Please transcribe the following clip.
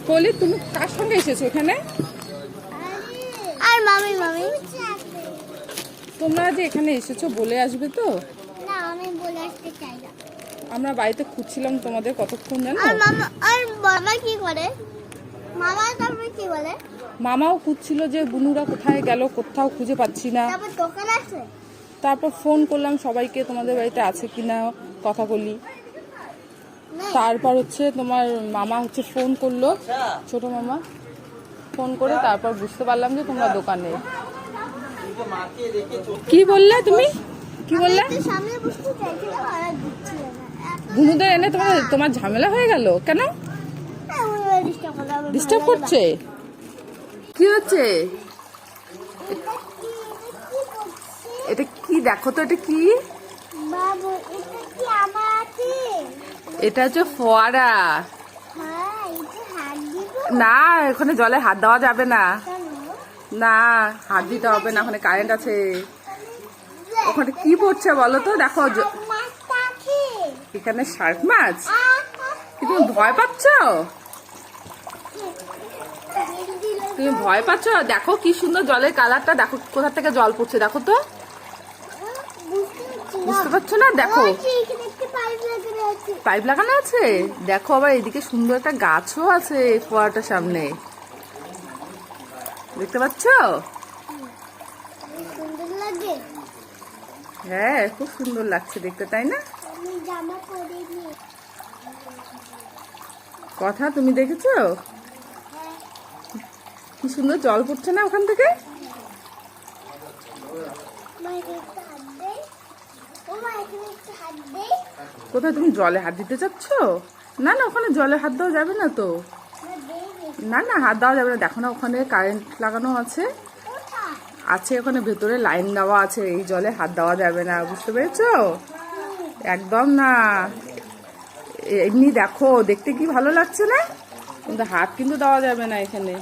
কলি, তুমি কার সঙ্গে এসেছো এখানে? আর মামি মামি তোমরা যে এখানে এসেছো বলে আসবে তো? না, আমি বলে আসতে চাই না। আমরা বাড়িতে খুঁজছিলাম তোমাদের কতক্ষণ জানো। আর মামা কি করে? মামা তারপরে কি বলে? মামাও খুঁজছিল যে বুনুরা কোথায় গেল, কোথাও খুঁজে পাচ্ছি না। তারপর দোকান আছে। তারপর ফোন করলাম সবাইকে, তোমাদের বাড়িতে আছে কিনা কথা বলি। নেই। তারপর হচ্ছে তোমার মামা হচ্ছে ফোন করলো, ছোট মামা ফোন করে তারপর বুঝতে পারলাম যে তোমরা দোকানে। কি বললে তুমি? কি বললে? আমি একটু সামনে বসতে চাইছিলাম আর দিচ্ছিল না। বুনুদের এনে তোমার ঝামেলা হয়ে গেল কেন? ডিস্টার্ব করছে? কি হচ্ছে? এটা কি দেখো তো, এটা কি? বাবু, এটা কি আমার আছে? এটা হচ্ছে ফোয়ারা। হ্যাঁ, এটা হাত দিব। না, ওখানে জলে হাত দেওয়া যাবে না। কেন? না, হাত দিতে হবে না, ওখানে কারেন্ট আছে। ওখানে কি পড়ছে বলো তো? দেখো মাছটা আছে। এখানে শার্ক মাছ। কি তুমি ভয় পাচ্ছ? তুমি ভয় পাচ্ছ? দেখো কি সুন্দর জলের কালারটা, দেখো কোথা থেকে জল পড়ছে, দেখো তো। বুঝতে পারছো না? দেখো পাইপ লাগানো আছে। দেখো আবার এদিকে সুন্দর একটা গাছও আছে ফোয়ারাটার সামনে, দেখতে পাচ্ছ? সুন্দর লাগে। হ্যাঁ, খুব সুন্দর লাগছে দেখতে, তাই না? আমি জামা পরিনি। কথা তুমি দেখেছো কি সুন্দর জল পড়ছে না ওখান থেকে? কোথায় তুমি জলে হাত দিতে চাচ্ছ? না না, ওখানে জলে হাত দেওয়া যাবে না তো। না না, হাত দেওয়া যাবে না। দেখো না, ওখানে কারেন্ট লাগানো আছে, আছে ওখানে ভেতরে লাইন দেওয়া আছে। এই জলে হাত দেওয়া যাবে না, বুঝতে পেরেছো? একদম না। এমনি দেখো, দেখতে কি ভালো লাগছে না? কিন্তু হাত কিন্তু দেওয়া যাবে না এখানে।